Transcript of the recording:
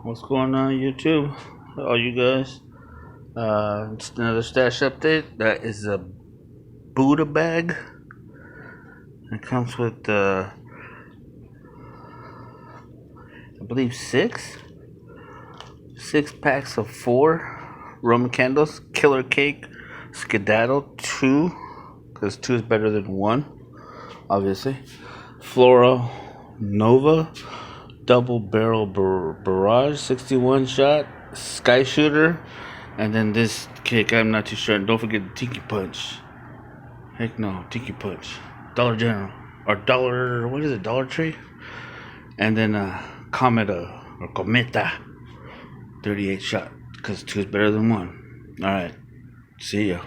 What's going on YouTube? All you guys. It's another stash update. That is a Buddha bag. It comes with I believe six packs of 4 Roman candles, killer cake, skedaddle 2, because 2 is better than 1, obviously. Floral Nova, double barrel barrage, 61 shot, sky shooter, and then this cake, I'm not too sure. And don't forget the tiki punch. Heck no, tiki punch. Dollar General or Dollar, what is it? Dollar Tree. And then Cometa or Cometa, 38 shot, because 2 is better than 1. All right, see ya.